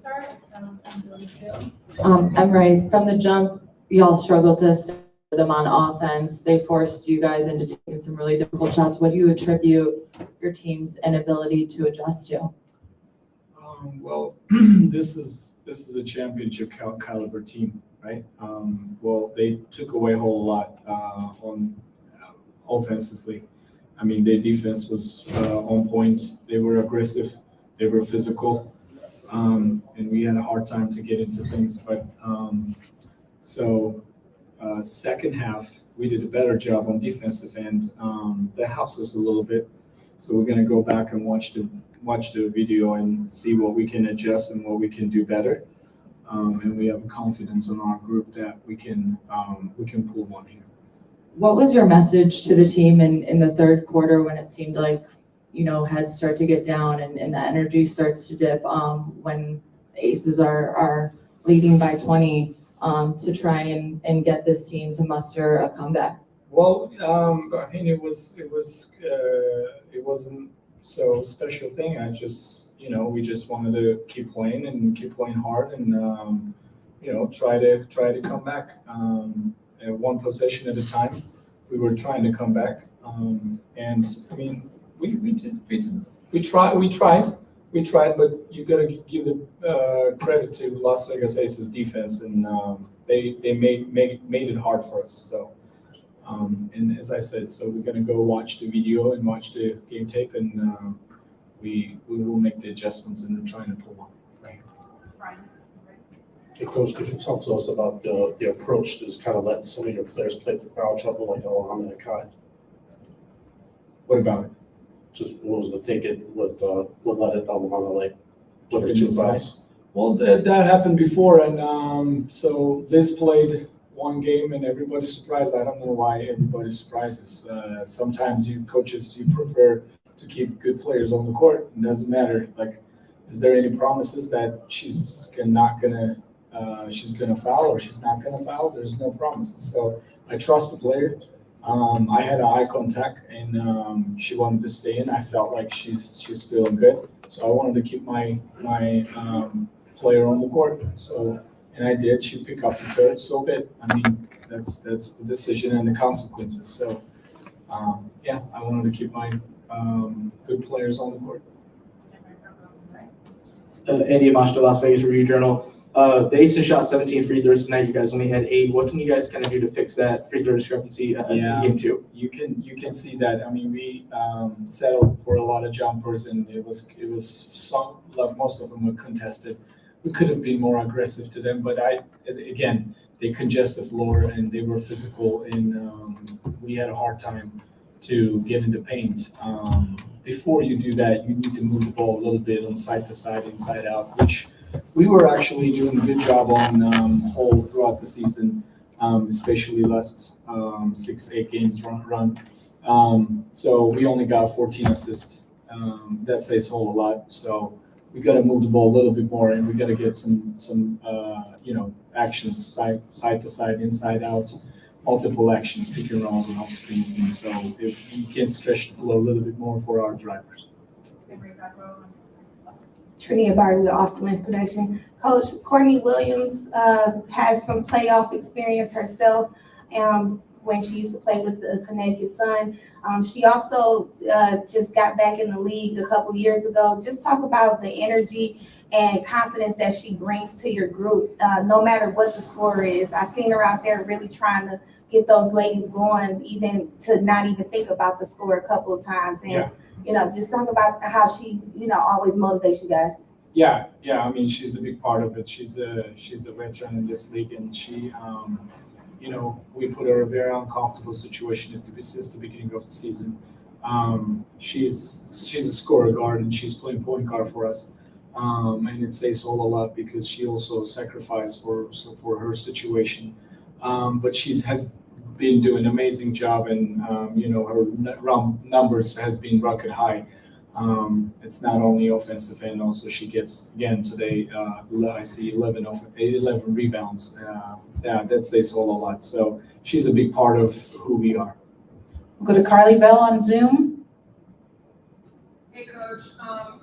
start. I'm doing too. Emre, from the jump, y'all struggled to stop them on offense. They forced you guys into taking some really difficult shots. What do you attribute your team's inability to adjust to? Well, this is a championship caliber team, right? Well, they took away a whole lot on offensively. I mean, their defense was on point. They were aggressive. They were physical, and we had a hard time to get into things. But second half, we did a better job on defensive end. That helps us a little bit. So we're going to go back and watch the video and see what we can adjust and what we can do better. And we have confidence in our group that we can pull one here. What was your message to the team in the third quarter when it seemed like, heads start to get down and the energy starts to dip when the Aces are leading by 20 to try and get this team to muster a comeback? Well, I mean, it wasn't so special thing. We just wanted to keep playing hard and try to come back. One possession at a time, we were trying to come back. And I mean, we tried, but you got to give the credit to Las Vegas Aces defense, and they made it hard for us. So. And as I said, so we're going to go watch the video and watch the game tape, and we will make the adjustments and trying to pull one. Right. Hey, Coach, could you talk to us about the approach to just kind of let some of your players play through foul trouble like Alana and Kai? What about it? Just what was the thinking with let it Alana like with her two fouls? Well, that happened before, and so Liz played one game and everybody's surprised. I don't know why everybody's surprised. Sometimes you coaches, you prefer to keep good players on the court. It doesn't matter. Like, is there any promises that she's gonna foul or she's not gonna foul? There's no promises. So I trust the player. I had an eye contact and she wanted to stay in. I felt like she's feeling good. So I wanted to keep my player on the court. So. And I did. She picked up the third so bit. I mean, that's the decision and the consequences. So, I wanted to keep my good players on the court. Andy Amashta, Las Vegas Review-Journal. The Aces shot 17 free throws tonight. You guys only had 8. What can you guys kind of do to fix that free throw discrepancy in game 2? You can see that. I mean, we settled for a lot of jumpers, and it was some, like most of them were contested. We could have been more aggressive to them, but they congest the floor and they were physical, and we had a hard time to get in the paint. Before you do that, you need to move the ball a little bit on side to side, inside out, which we were actually doing a good job on whole throughout the season, especially last 6-8 games run. So we only got 14 assists. That says a whole lot. So. We got to move the ball a little bit more, and we got to get some actions side to side, inside out, multiple actions, pick and rolls and off screens. And so if we can stretch the floor a little bit more for our drivers. Trinia Barton with Off the Lens Production. Coach Courtney Williams has some playoff experience herself when she used to play with the Connecticut Sun. She also just got back in the league a couple years ago. Just talk about the energy and confidence that she brings to your group, no matter what the score is. I've seen her out there really trying to get those ladies going, even to not even think about the score a couple of times. And, just talk about how she, always motivates you guys. Yeah. I mean, she's a big part of it. She's a veteran in this league, and she, we put her in a very uncomfortable situation since the beginning of the season. She's a scorer guard, and she's playing point guard for us. And it says all a lot because she also sacrificed for her situation. But has been doing an amazing job, and her round numbers has been rocket high. It's not only offensive, and also she gets, again today, I see 11 rebounds. That says all a lot. So she's a big part of who we are. We'll go to Carly Bell on Zoom. Hey, Coach.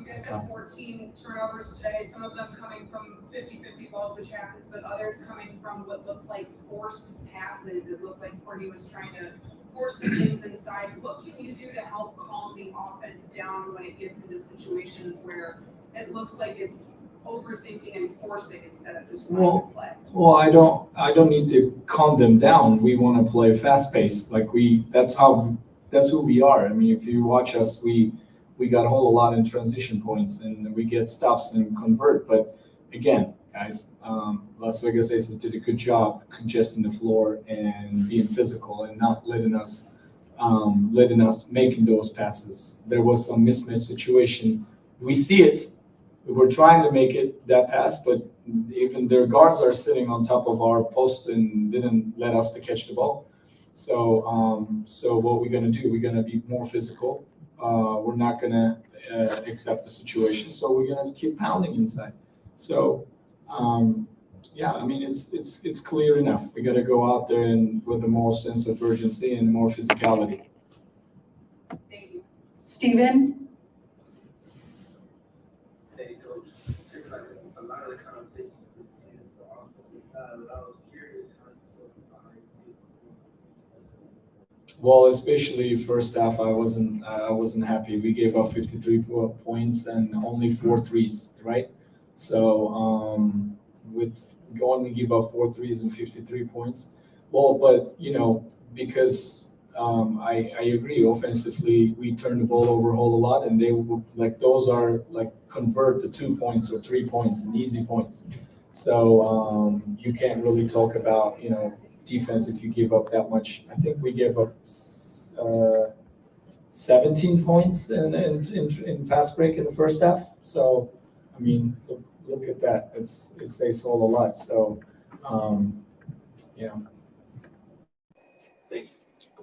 You guys have 4 14 turnovers today, some of them coming from 50-50 balls, which happens, but others coming from what looked like forced passes. It looked like Courtney was trying to force some things inside. What can you do to help calm the offense down when it gets into situations where it looks like it's overthinking and forcing instead of just wanting to play? Well, I don't need to calm them down. We want to play fast paced. That's who we are. I mean, if you watch us, we got a whole lot in transition points and we get stops and convert. But again, guys, Las Vegas Aces did a good job congesting the floor and being physical and not letting us making those passes. There was some mismatch situation. We see it. We're trying to make it that pass, but even their guards are sitting on top of our post and didn't let us to catch the ball. So what we're gonna do? We're gonna be more physical. We're not gonna accept the situation. So we're gonna keep pounding inside. So yeah, I mean it's clear enough. We got to go out there and with a more sense of urgency and more physicality. Thank you. Steven? Hey, Coach, seems like a lot of the conversations with the team is the offensive side, but I was curious how you feel behind the team performance. Well, especially first half, I wasn't happy. We gave up 53 points and only 4 threes, right? So with going to give up 4 threes and 53 points, well, but because I agree. Offensively, we turn the ball over a whole lot, and they will those are convert to 2 points or 3 points and easy points. So you can't really talk about defense if you give up that much. I think we gave up 17 points in fast break in the first half. So I mean, look at that. It says all a lot. So yeah.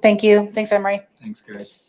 Thank you. Thanks, Emre. Thanks, guys.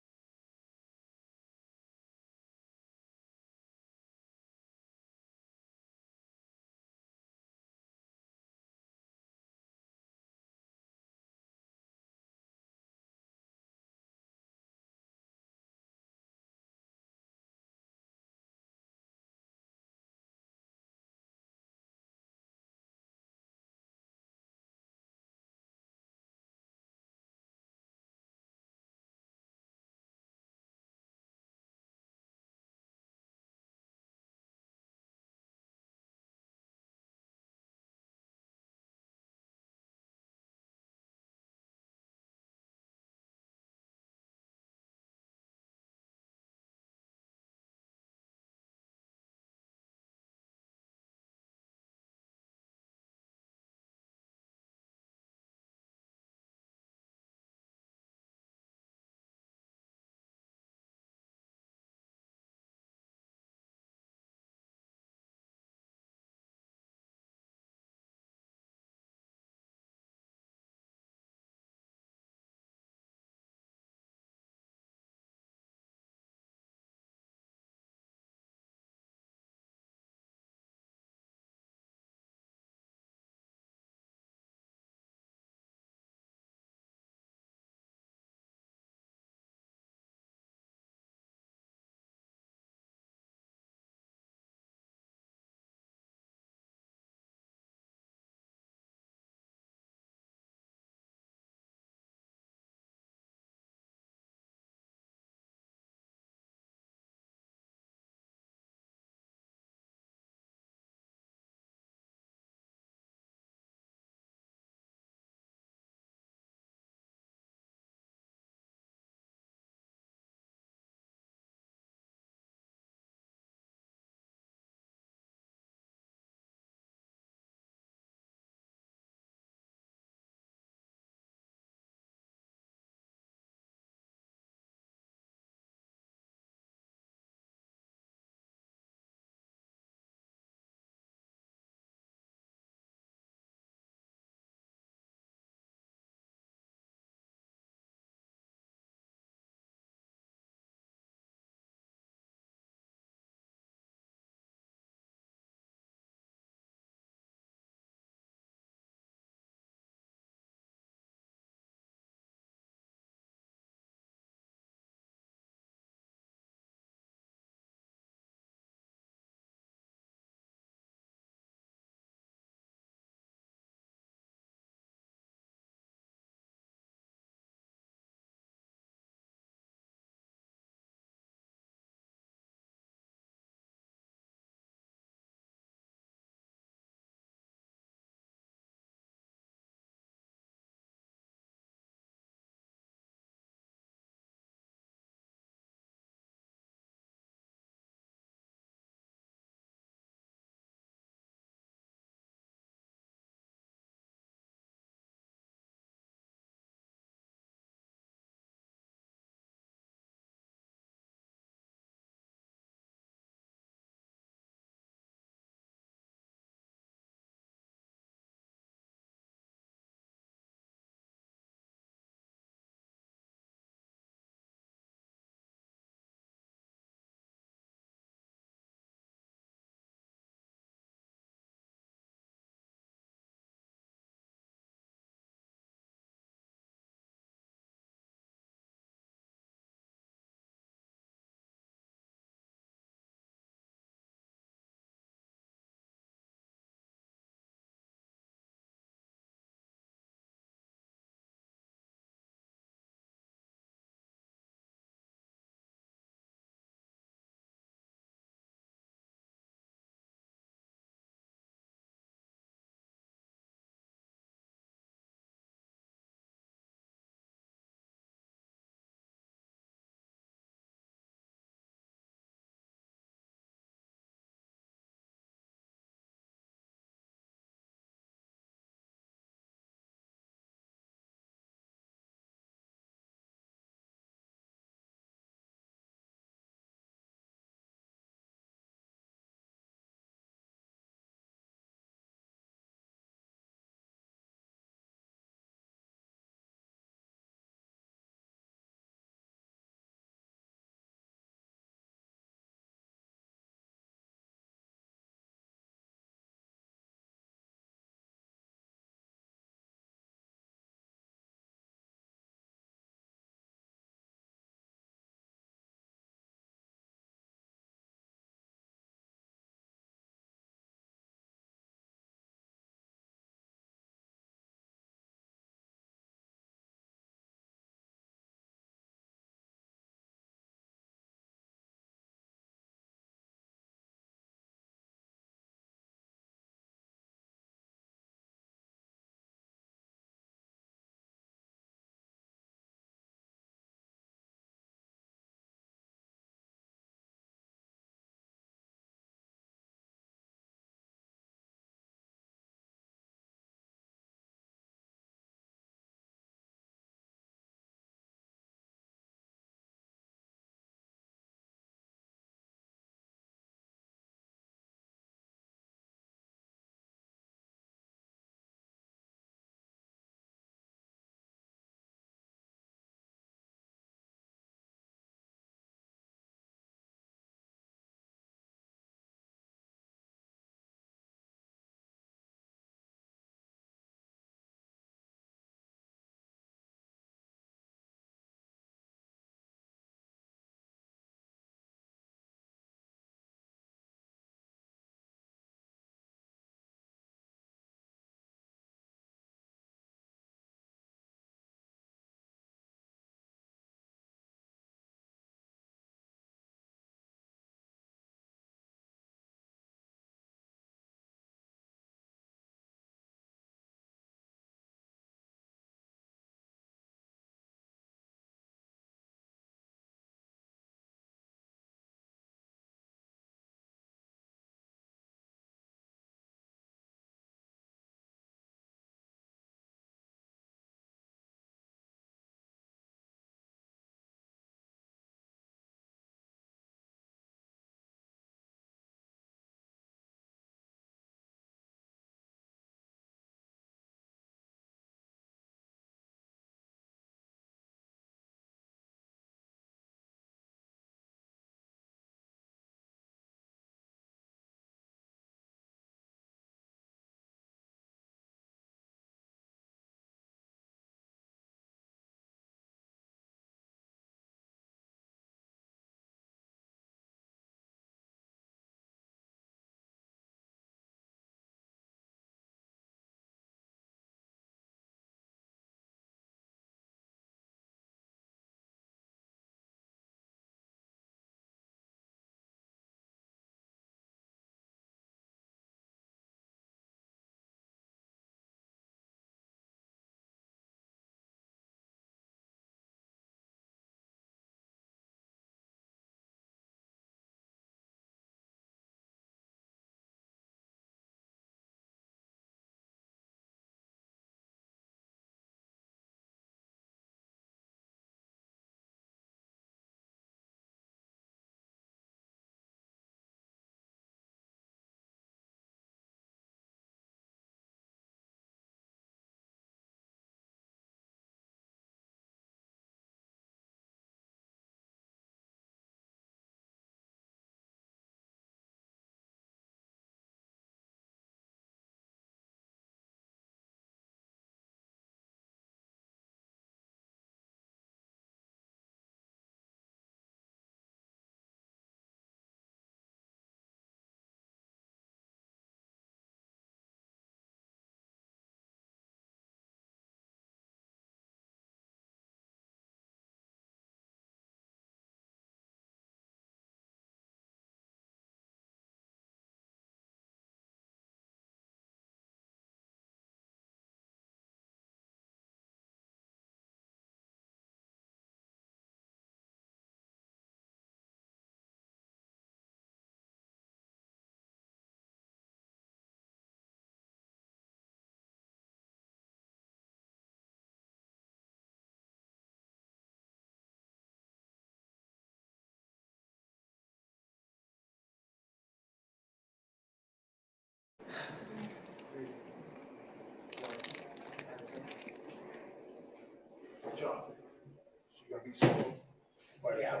Yeah.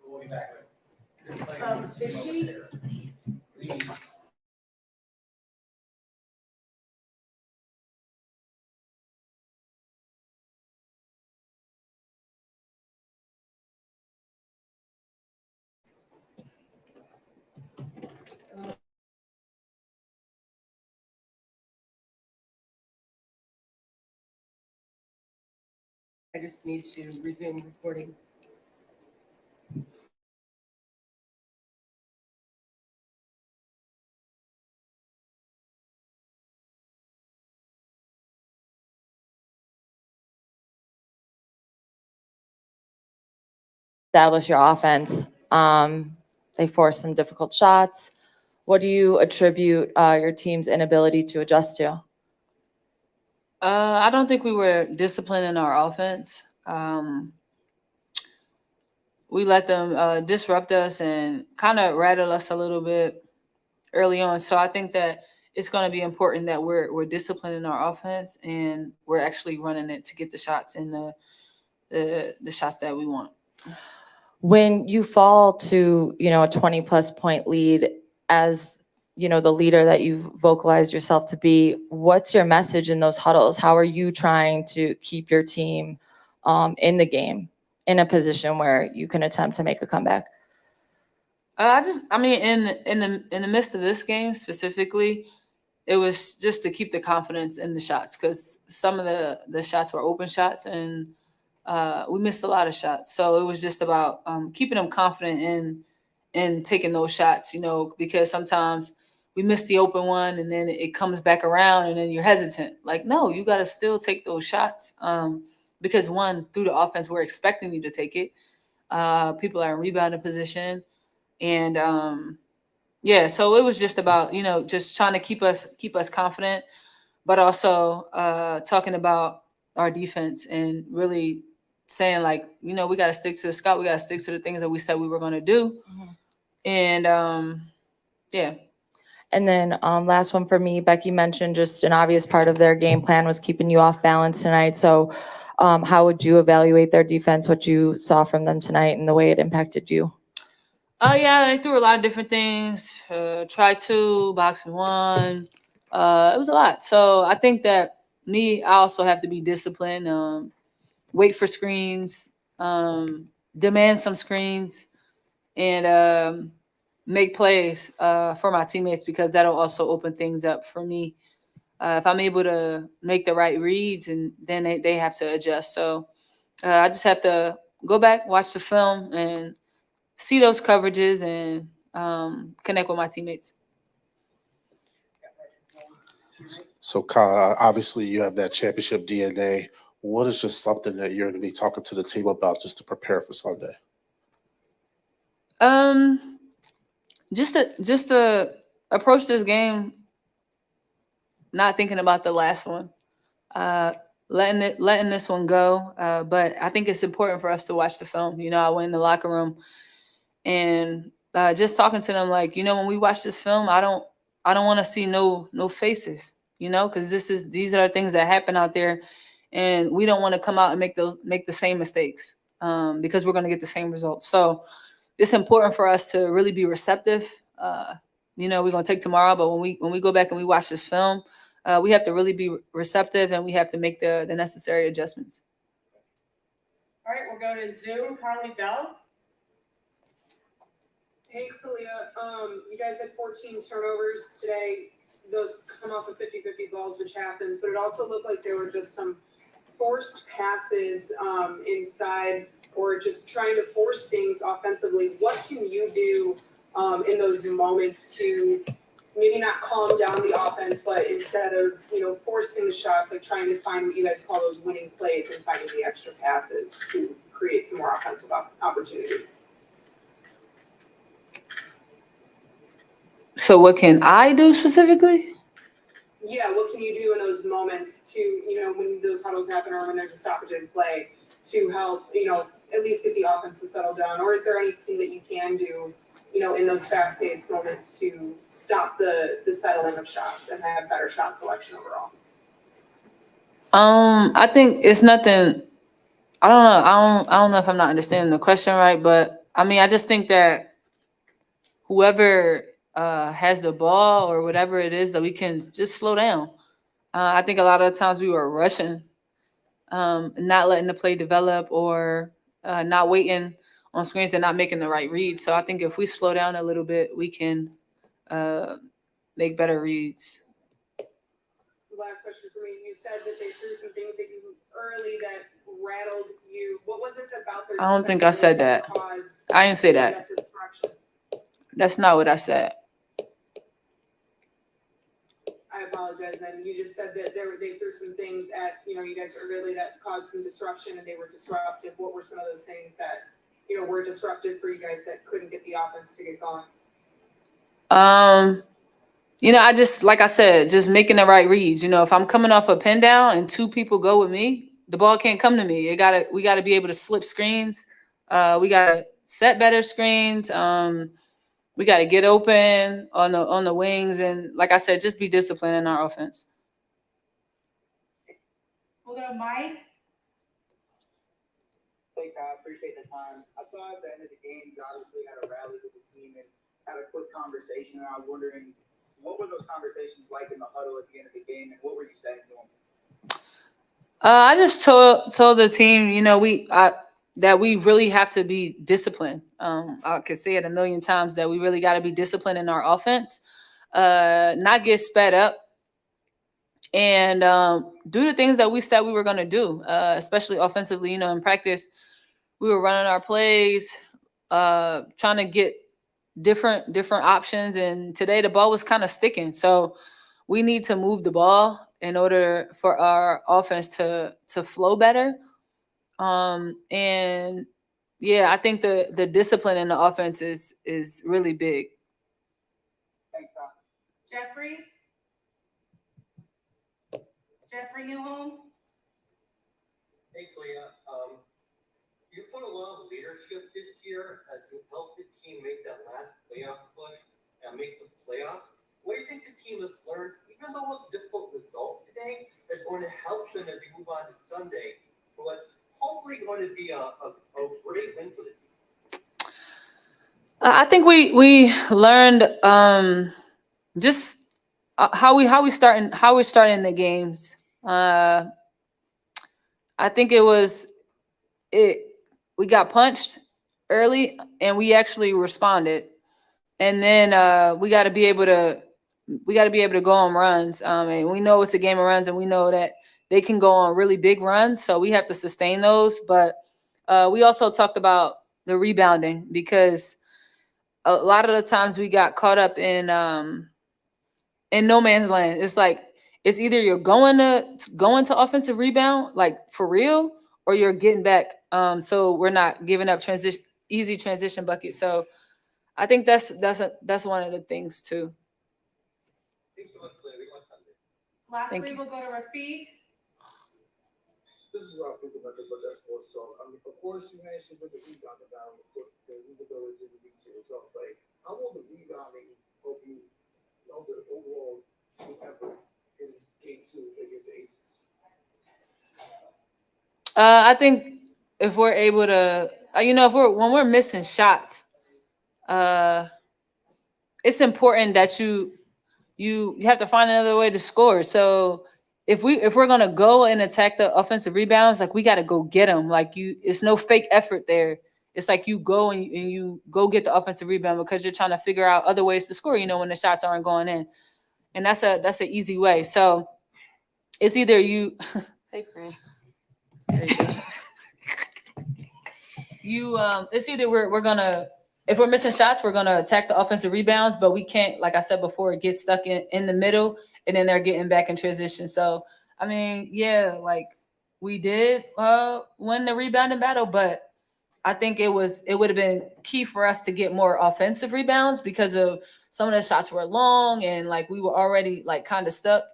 We'll be back. Is she? I just need to resume recording. Establish your offense. They forced some difficult shots. What do you attribute your team's inability to adjust to? I don't think we were disciplined in our offense. We let them disrupt us and kind of rattle us a little bit early on. So I think that it's going to be important that we're disciplined in our offense and we're actually running it to get the shots and the shots that we want. When you fall to, a 20+ point lead, as the leader that you've vocalized yourself to be, what's your message in those huddles? How are you trying to keep your team in the game, in a position where you can attempt to make a comeback? In the midst of this game specifically, it was just to keep the confidence in the shots, because some of the shots were open shots and we missed a lot of shots. So it was just about keeping them confident in taking those shots, because sometimes we miss the open one and then it comes back around and then you're hesitant. Like, no, you got to still take those shots because one, through the offense, we're expecting you to take it. People are in rebounding position. And so it was just about, just trying to keep us confident, but also talking about our defense and really saying, like, we got to stick to the scout. We got to stick to the things that we said we were going to do. Mm-hmm. And yeah. And then last one for me, Becky mentioned just an obvious part of their game plan was keeping you off balance tonight. So how would you evaluate their defense, what you saw from them tonight and the way it impacted you? They threw a lot of different things. Try two, boxing one. It was a lot. So I think that I also have to be disciplined, wait for screens, demand some screens, and make plays for my teammates, because that'll also open things up for me. If I'm able to make the right reads, and then they have to adjust. So I just have to go back, watch the film, and see those coverages and connect with my teammates. So, Kahleah, obviously you have that championship DNA. What is just something that you're going to be talking to the team about just to prepare for Sunday? Just to approach this game not thinking about the last one, letting this one go. But I think it's important for us to watch the film. I went in the locker room and just talking to them, like, when we watch this film, I don't want to see no faces, because these are things that happen out there, and we don't want to come out and make the same mistakes because we're going to get the same results. So it's important for us to really be receptive. We're going to take tomorrow, but when we go back and we watch this film, we have to really be receptive and we have to make the necessary adjustments. All right, we'll go to Zoom. Carly Bell. Hey, Kahleah, you guys had 14 turnovers today. Those come off of 50-50 balls, which happens, but it also looked like there were just some forced passes inside, or just trying to force things offensively. What can you do in those moments to maybe not calm down the offense, but instead of, forcing the shots, like trying to find what you guys call those winning plays and finding the extra passes to create some more offensive opportunities? So what can I do specifically? Yeah, what can you do in those moments to, when those huddles happen or when there's a stoppage in play to help, at least get the offense to settle down? Or is there anything that you can do, in those fast-paced moments to stop the settling of shots and have better shot selection overall? I think it's nothing I don't know. I don't know if I'm not understanding the question right, but I mean, I just think that whoever has the ball or whatever it is, that we can just slow down. I think a lot of the times we were rushing, not letting the play develop, or not waiting on screens and not making the right read. So I think if we slow down a little bit, we can make better reads. Last question for me. You said that they threw some things at you early that rattled you. What was it about their I don't think I said that. I didn't say that. Destruction? That's not what I said. I apologize. And you just said that they threw some things at, you guys early that caused some disruption and they were disruptive. What were some of those things that, were disruptive for you guys that couldn't get the offense to get going? I just, like I said, just making the right reads. If I'm coming off a pin down and two people go with me, the ball can't come to me. We gotta be able to slip screens. We gotta set better screens. We gotta get open on the wings, and like I said, just be disciplined in our offense. We'll go to Mike. Hey, I appreciate the time. I saw at the end of the game, you obviously had a rally with the team and had a quick conversation, and I was wondering, what were those conversations like in the huddle at the end of the game, and what were you saying to them? I just told the team, that we really have to be disciplined. I could say it a million times that we really got to be disciplined in our offense, not get sped up, and do the things that we said we were going to do, especially offensively. In practice, we were running our plays, trying to get different options, and today the ball was kind of sticking. So we need to move the ball in order for our offense to flow better. And yeah, I think the discipline in the offense is really big. Thanks, Tom. Jeffrey Newhome. Hey, Kahleah. You've shown a lot of leadership this year as you've helped the team make that last playoff push and make the playoffs. What do you think the team has learned, even though it was a difficult result today, that's going to help them as you move on to Sunday for what's hopefully going to be a great win for the team? I think we learned just how we're starting the games. I think we got punched early and we actually responded, and then we got to be able to go on runs. And we know it's a game of runs, and we know that they can go on really big runs, so we have to sustain those. But we also talked about the rebounding, because a lot of the times we got caught up in no man's land. It's like it's either you're going to offensive rebound, like for real, or you're getting back. So we're not giving up easy transition buckets. So I think that's one of the things too. Thanks so much, Kahleah. Lastly, we'll go to Rafiq. This is what I think about that sports talk. I mean, of course, you mentioned with the rebounding down the court, even though it didn't lead to results. Like, how will the rebounding help you know the overall team effort in game 2 against the Aces? I think if we're able to, when we're missing shots, it's important that you have to find another way to score. So if we're gonna go and attack the offensive rebounds, like we got to go get them. Like it's no fake effort there. It's like you go and you go get the offensive rebound because you're trying to figure out other ways to score. When the shots aren't going in, and that's an easy way. So it's either you. Hey, friend. There you go. It's either we're gonna, if we're missing shots, we're gonna attack the offensive rebounds, but we can't, like I said before, get stuck in the middle, and then they're getting back in transition. So I mean, yeah, like we did win the rebounding battle, but I think it would have been key for us to get more offensive rebounds because of some of the shots were long and like we were already like kind of stuck,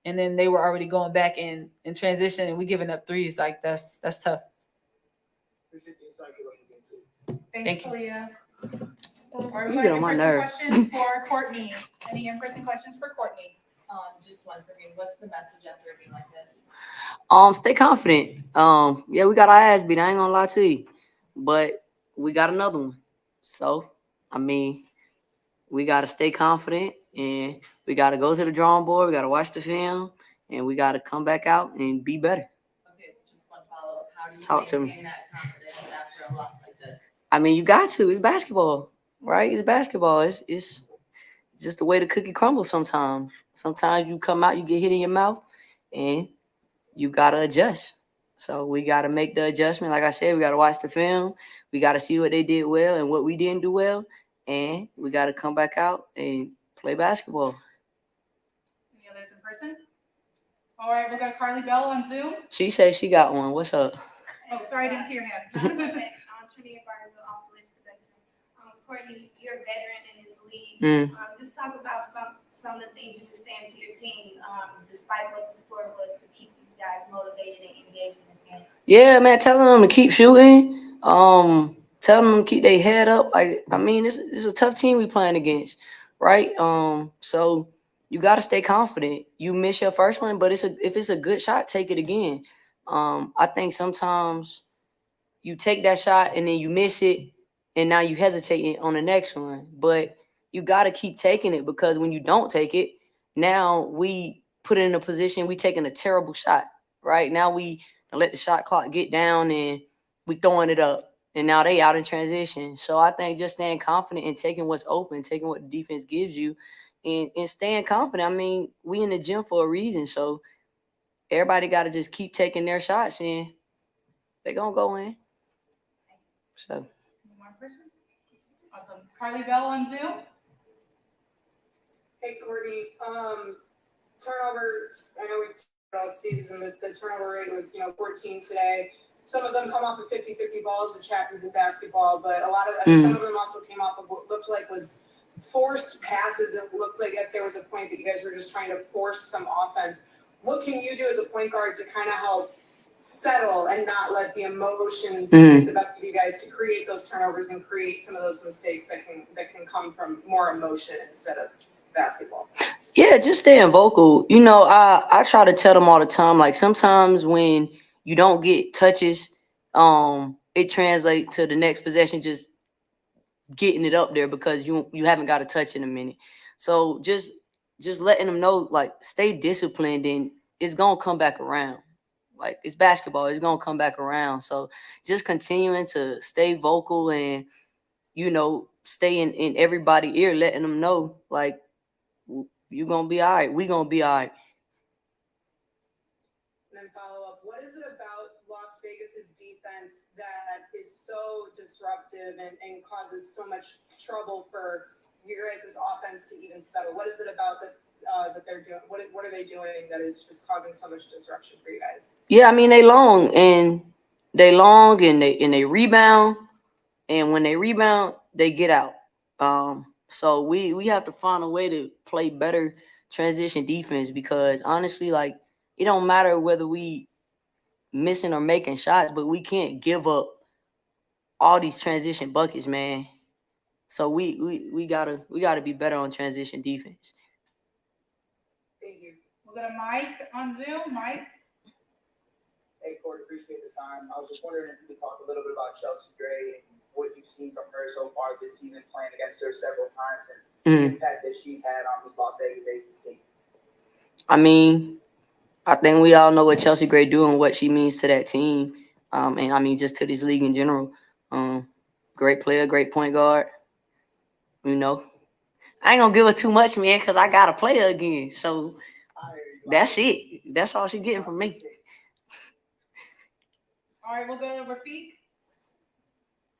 and then they were already going back in transition, and we giving up threes. Like that's tough. Thanks, Kahleah. Or You get on my nerve. Questions for Courtney. Any in-person questions for Courtney? Just one for me. What's the message after a game like this? Stay confident. Yeah, we got our ass beat. I ain't gonna lie to you, but we got another one. So, I mean, we gotta stay confident, and we gotta go to the drawing board. We gotta watch the film, and we gotta come back out and be better. Okay, just one follow-up. How do you Talk to maintain me. that confidence after a loss like this? I mean, you got to. It's basketball, right? It's basketball. It's just the way the cookie crumbles sometimes. Sometimes you come out, you get hit in your mouth, and you gotta adjust. So we gotta make the adjustment. Like I said, we gotta watch the film. We gotta see what they did well and what we didn't do well, and we gotta come back out and play basketball. Any others in person? All right, we'll go to Carly Bell on Zoom. She said she got one. What's up? Oh, sorry, I didn't see your hand. Trinity Barnesville off the production. Courtney, you're a veteran in this league. Just talk about some of the things you were saying to your team, despite what the score was, to keep you guys motivated and engaged in this game. Yeah, man, telling them to keep shooting. Telling them to keep their head up. Like, I mean, this is a tough team we playing against, right? So you got to stay confident. You miss your first one, but if it's a good shot, take it again. I think sometimes you take that shot and then you miss it, and now you hesitate on the next one. But you got to keep taking it, because when you don't take it, now we put it in a position, we taking a terrible shot, right? Now we let the shot clock get down and we throwing it up, and now they out in transition. So I think just staying confident and taking what's open, taking what the defense gives you, and staying confident. I mean, we in the gym for a reason, so everybody got to just keep taking their shots, and they're going to go in. So. One more person? Awesome. Carly Bell on Zoom. Hey, Courtney, turnovers, I know we've all season, but the turnover rate was, 14 today. Some of them come off of 50-50 balls, which happens in basketball, but a lot of some of them also came off of what looked like was forced passes. It looked like there was a point that you guys were just trying to force some offense. What can you do as a point guard to kind of help settle and not let the emotions get the best of you guys to create those turnovers and create some of those mistakes that can come from more emotion instead of basketball? Yeah, just staying vocal. I try to tell them all the time, like, sometimes when you don't get touches, it translates to the next possession just getting it up there because you haven't got a touch in a minute. So just letting them know, like, stay disciplined and it's gonna come back around. Like, it's basketball, it's gonna come back around. So just continuing to stay vocal and stay in everybody's ear, letting them know, like, you're gonna be all right. We gonna be all right. And then follow up, what is it about Las Vegas's defense that is so disruptive and causes so much trouble for your guys' offense to even settle? What is it about that they're doing? What are they doing that is just causing so much disruption for you guys? Yeah, I mean, they long and they rebound, and when they rebound, they get out. So we have to find a way to play better transition defense, because honestly, like, it don't matter whether we missing or making shots, but we can't give up all these transition buckets, man. So we gotta be better on transition defense. Thank you. We'll go to Mike on Zoom. Mike. Hey, Court, appreciate the time. I was just wondering if you could talk a little bit about Chelsea Gray and what you've seen from her so far this season, playing against her several times, and the impact that she's had on this Las Vegas Aces team. I mean, I think we all know what Chelsea Gray do and what she means to that team. And I mean, just to this league in general. Great player, great point guard. I ain't gonna give her too much, man, because I gotta play her again. So that's it. That's all she's getting from me. All right, we'll go to Rafiq.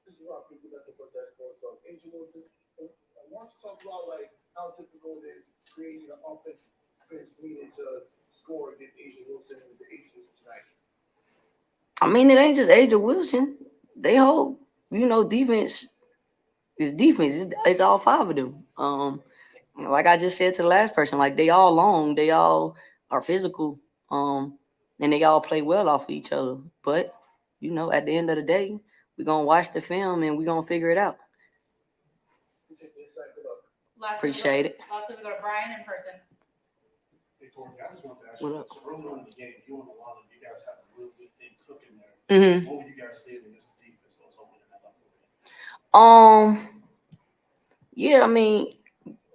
This is why people got to put that sports on. Angel Wilson, I want to talk about how difficult it is creating an offense needed to score against Angel Wilson and the Aces tonight. I mean, it ain't just Angel Wilson. They hold, defense is defense. It's all five of them. Like I just said to the last person, like, they all long, they all are physical, and they all play well off of each other. But at the end of the day, we're gonna watch the film and we're gonna figure it out. Appreciate it. Lastly, we go to Brian in person. Hey, Courtney, I just want to ask you, so early on in the game, you and a lot of guys have a real good thing cooking there. Mhm. What were you guys seeing in this defense that was opening that up for you? Yeah, I mean,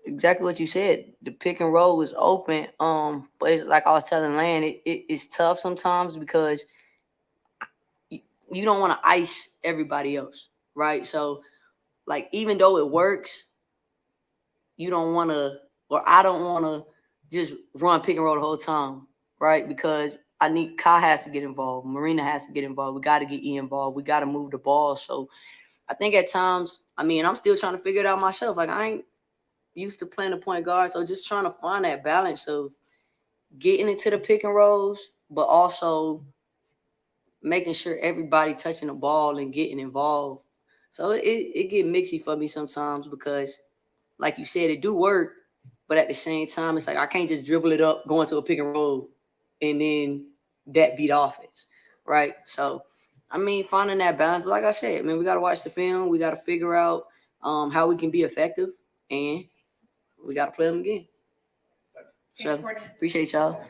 exactly what you said. The pick and roll is open. But it's like I was telling Lan, it's tough sometimes because you don't want to ice everybody else, right? So, like, even though it works, you don't want to, or I don't want to just run pick and roll the whole time, right? Because I need Kai has to get involved, Marina has to get involved. We got to get E involved. We got to move the ball. So I think at times, I mean, I'm still trying to figure it out myself. Like, I ain't used to playing the point guard, so just trying to find that balance of getting into the pick and rolls, but also making sure everybody touching the ball and getting involved. So it get mixy for me sometimes because, like you said, it do work, but at the same time, it's like I can't just dribble it up, go into a pick and roll, and then that beat offense, right? So, I mean, finding that balance. But like I said, man, we got to watch the film. We got to figure out how we can be effective, and we got to play them again. So, appreciate y'all.